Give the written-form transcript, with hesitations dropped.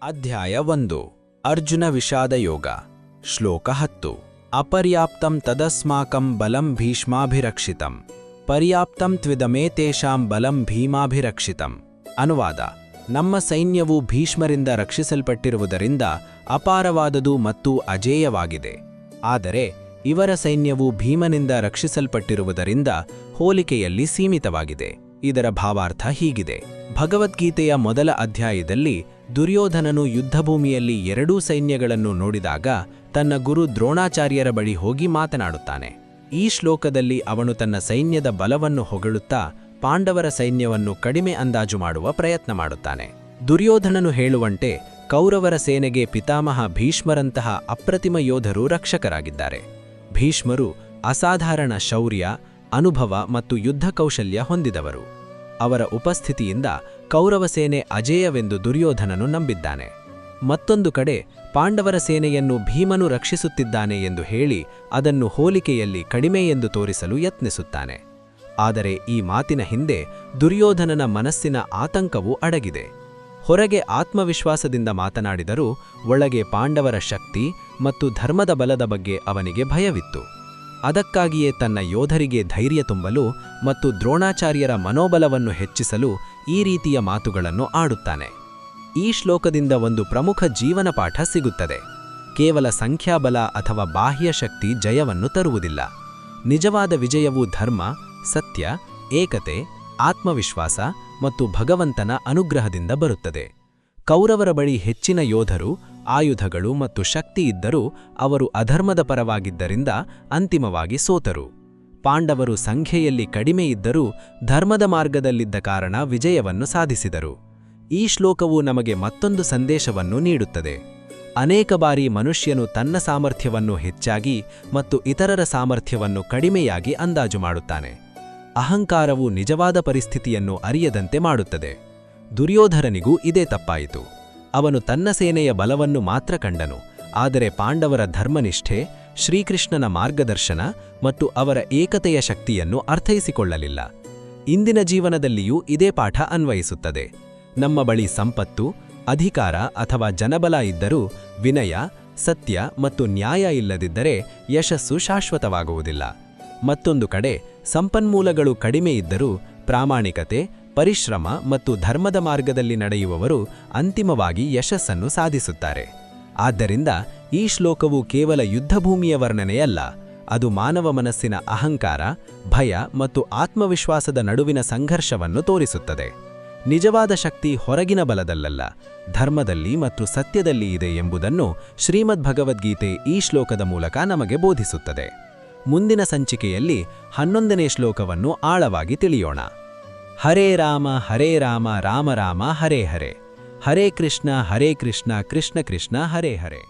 ಅಧ್ಯಾಯ 1 ಅರ್ಜುನ ವಿಷಾದ ಯೋಗ ಶ್ಲೋಕ 10 ಅಪರ್ಯಾಪ್ತಂ ತದಸ್ಮಾಕಂ ಬಲಂ ಭೀಷ್ಮಾಭಿರಕ್ಷಿತಂ ಪರ್ಯಾಪ್ತಂ ತ್ವಿದಮೇತೇಷಾಂ ಬಲಂ ಭೀಮಾಭಿರಕ್ಷಿತಂ ಅನುವಾದ ನಮ್ಮ ಸೈನ್ಯವು ಭೀಷ್ಮರಿಂದ ರಕ್ಷಿಸಲ್ಪಟ್ಟಿರುವುದರಿಂದ ಅಪಾರವಾದುದು ಮತ್ತು ಅಜೇಯವಾಗಿದೆ. ಆದರೆ ಇವರ ಸೈನ್ಯವು ಭೀಮನಿಂದ ರಕ್ಷಿಸಲ್ಪಟ್ಟಿರುವುದರಿಂದ ಹೋಲಿಕೆಯಲ್ಲಿ ಸೀಮಿತವಾಗಿದೆ. ಇದರ ಭಾವಾರ್ಥ ಹೀಗಿದೆ. ಭಗವದ್ಗೀತೆಯ ಮೊದಲ ಅಧ್ಯಾಯದಲ್ಲಿ ದುರ್ಯೋಧನನು ಯುದ್ಧಭೂಮಿಯಲ್ಲಿ ಎರಡೂ ಸೈನ್ಯಗಳನ್ನು ನೋಡಿದಾಗ ತನ್ನ ಗುರು ದ್ರೋಣಾಚಾರ್ಯರ ಬಳಿ ಹೋಗಿ ಮಾತನಾಡುತ್ತಾನೆ. ಈ ಶ್ಲೋಕದಲ್ಲಿ ಅವನು ತನ್ನ ಸೈನ್ಯದ ಬಲವನ್ನು ಹೊಗಳುತ್ತಾ ಪಾಂಡವರ ಸೈನ್ಯವನ್ನು ಕಡಿಮೆ ಅಂದಾಜು ಮಾಡುವ ಪ್ರಯತ್ನ ಮಾಡುತ್ತಾನೆ. ದುರ್ಯೋಧನನು ಹೇಳುವಂತೆ ಕೌರವರ ಸೇನೆಗೆ ಪಿತಾಮಹ ಭೀಷ್ಮರಂತಹ ಅಪ್ರತಿಮ ಯೋಧರು ರಕ್ಷಕರಾಗಿದ್ದಾರೆ. ಭೀಷ್ಮರು ಅಸಾಧಾರಣ ಶೌರ್ಯ, ಅನುಭವ ಮತ್ತು ಯುದ್ಧ ಕೌಶಲ್ಯ ಹೊಂದಿದವರು. ಅವರ ಉಪಸ್ಥಿತಿಯಿಂದ ಕೌರವ ಸೇನೆ ಅಜೇಯವೆಂದು ದುರ್ಯೋಧನನು ನಂಬಿದ್ದಾನೆ. ಮತ್ತೊಂದು ಕಡೆ ಪಾಂಡವರ ಸೇನೆಯನ್ನು ಭೀಮನು ರಕ್ಷಿಸುತ್ತಿದ್ದಾನೆ ಎಂದು ಹೇಳಿ ಅದನ್ನು ಹೋಲಿಕೆಯಲ್ಲಿ ಕಡಿಮೆ ಎಂದು ತೋರಿಸಲು ಯತ್ನಿಸುತ್ತಾನೆ. ಆದರೆ ಈ ಮಾತಿನ ಹಿಂದೆ ದುರ್ಯೋಧನನ ಮನಸ್ಸಿನ ಆತಂಕವೂ ಅಡಗಿದೆ. ಹೊರಗೆ ಆತ್ಮವಿಶ್ವಾಸದಿಂದ ಮಾತನಾಡಿದರೂ ಒಳಗೆ ಪಾಂಡವರ ಶಕ್ತಿ ಮತ್ತು ಧರ್ಮದ ಬಲದ ಬಗ್ಗೆ ಅವನಿಗೆ ಭಯವಿತ್ತು. ಅದಕ್ಕಾಗಿಯೇ ತನ್ನ ಯೋಧರಿಗೆ ಧೈರ್ಯ ತುಂಬಲು ಮತ್ತು ದ್ರೋಣಾಚಾರ್ಯರ ಮನೋಬಲವನ್ನು ಹೆಚ್ಚಿಸಲು ಈ ರೀತಿಯ ಮಾತುಗಳನ್ನು ಆಡುತ್ತಾನೆ. ಈ ಶ್ಲೋಕದಿಂದ ಒಂದು ಪ್ರಮುಖ ಜೀವನ ಪಾಠ ಸಿಗುತ್ತದೆ. ಕೇವಲ ಸಂಖ್ಯಾಬಲ ಅಥವಾ ಬಾಹ್ಯ ಶಕ್ತಿ ಜಯವನ್ನು ತರುವುದಿಲ್ಲ. ನಿಜವಾದ ವಿಜಯವು ಧರ್ಮ, ಸತ್ಯ, ಏಕತೆ, ಆತ್ಮವಿಶ್ವಾಸ ಮತ್ತು ಭಗವಂತನ ಅನುಗ್ರಹದಿಂದ ಬರುತ್ತದೆ. ಕೌರವರ ಬಳಿ ಹೆಚ್ಚಿನ ಯೋಧರು, ಆಯುಧಗಳು ಮತ್ತು ಶಕ್ತಿ ಇದ್ದರೂ ಅವರು ಅಧರ್ಮದ ಪರವಾಗಿದ್ದರಿಂದ ಅಂತಿಮವಾಗಿ ಸೋತರು. ಪಾಂಡವರು ಸಂಖ್ಯೆಯಲ್ಲಿ ಕಡಿಮೆ ಇದ್ದರೂ ಧರ್ಮದ ಮಾರ್ಗದಲ್ಲಿದ್ದ ಕಾರಣ ವಿಜಯವನ್ನು ಸಾಧಿಸಿದರು. ಈ ಶ್ಲೋಕವು ನಮಗೆ ಮತ್ತೊಂದು ಸಂದೇಶವನ್ನು ನೀಡುತ್ತದೆ. ಅನೇಕ ಬಾರಿ ಮನುಷ್ಯನು ತನ್ನ ಸಾಮರ್ಥ್ಯವನ್ನು ಹೆಚ್ಚಾಗಿ ಮತ್ತು ಇತರರ ಸಾಮರ್ಥ್ಯವನ್ನು ಕಡಿಮೆಯಾಗಿ ಅಂದಾಜು ಮಾಡುತ್ತಾನೆ. ಅಹಂಕಾರವು ನಿಜವಾದ ಪರಿಸ್ಥಿತಿಯನ್ನು ಅರಿಯದಂತೆ ಮಾಡುತ್ತದೆ. ದುರ್ಯೋಧನನಿಗೂ ಇದೇ ತಪ್ಪಾಯಿತು. ಅವನು ತನ್ನ ಸೇನೆಯ ಬಲವನ್ನು ಮಾತ್ರ ಕಂಡನು, ಆದರೆ ಪಾಂಡವರ ಧರ್ಮನಿಷ್ಠೆ, ಶ್ರೀಕೃಷ್ಣನ ಮಾರ್ಗದರ್ಶನ ಮತ್ತು ಅವರ ಏಕತೆಯ ಶಕ್ತಿಯನ್ನು ಅರ್ಥೈಸಿಕೊಳ್ಳಲಿಲ್ಲ. ಇಂದಿನ ಜೀವನದಲ್ಲಿಯೂ ಇದೇ ಪಾಠ ಅನ್ವಯಿಸುತ್ತದೆ. ನಮ್ಮ ಬಳಿ ಸಂಪತ್ತು, ಅಧಿಕಾರ ಅಥವಾ ಜನಬಲ ಇದ್ದರೂ ವಿನಯ, ಸತ್ಯ ಮತ್ತು ನ್ಯಾಯ ಇಲ್ಲದಿದ್ದರೆ ಯಶಸ್ಸು ಶಾಶ್ವತವಾಗುವುದಿಲ್ಲ. ಮತ್ತೊಂದು ಕಡೆ ಸಂಪನ್ಮೂಲಗಳು ಕಡಿಮೆ ಇದ್ದರೂ ಪ್ರಾಮಾಣಿಕತೆ, ಪರಿಶ್ರಮ ಮತ್ತು ಧರ್ಮದ ಮಾರ್ಗದಲ್ಲಿ ನಡೆಯುವವರು ಅಂತಿಮವಾಗಿ ಯಶಸ್ಸನ್ನು ಸಾಧಿಸುತ್ತಾರೆ. ಆದ್ದರಿಂದ ಈ ಶ್ಲೋಕವು ಕೇವಲ ಯುದ್ಧಭೂಮಿಯ ವರ್ಣನೆಯಲ್ಲ, ಅದು ಮಾನವ ಮನಸ್ಸಿನ ಅಹಂಕಾರ, ಭಯ ಮತ್ತು ಆತ್ಮವಿಶ್ವಾಸದ ನಡುವಿನ ಸಂಘರ್ಷವನ್ನು ತೋರಿಸುತ್ತದೆ. ನಿಜವಾದ ಶಕ್ತಿ ಹೊರಗಿನ ಬಲದಲ್ಲಲ್ಲ, ಧರ್ಮದಲ್ಲಿ ಮತ್ತು ಸತ್ಯದಲ್ಲಿ ಇದೆ ಎಂಬುದನ್ನು ಶ್ರೀಮದ್ ಭಗವದ್ಗೀತೆ ಈ ಶ್ಲೋಕದ ಮೂಲಕ ನಮಗೆ ಬೋಧಿಸುತ್ತದೆ. ಮುಂದಿನ ಸಂಚಿಕೆಯಲ್ಲಿ 11ನೇ ಶ್ಲೋಕವನ್ನು ಆಳವಾಗಿ ತಿಳಿಯೋಣ. ಹರೇ ರಾಮ ರಾಮ ರಾಮ ಹರೇ ಹರೇ, ಹರೇ ಕೃಷ್ಣ ಕೃಷ್ಣ ಕೃಷ್ಣ ಹರೇ ಹರೇ.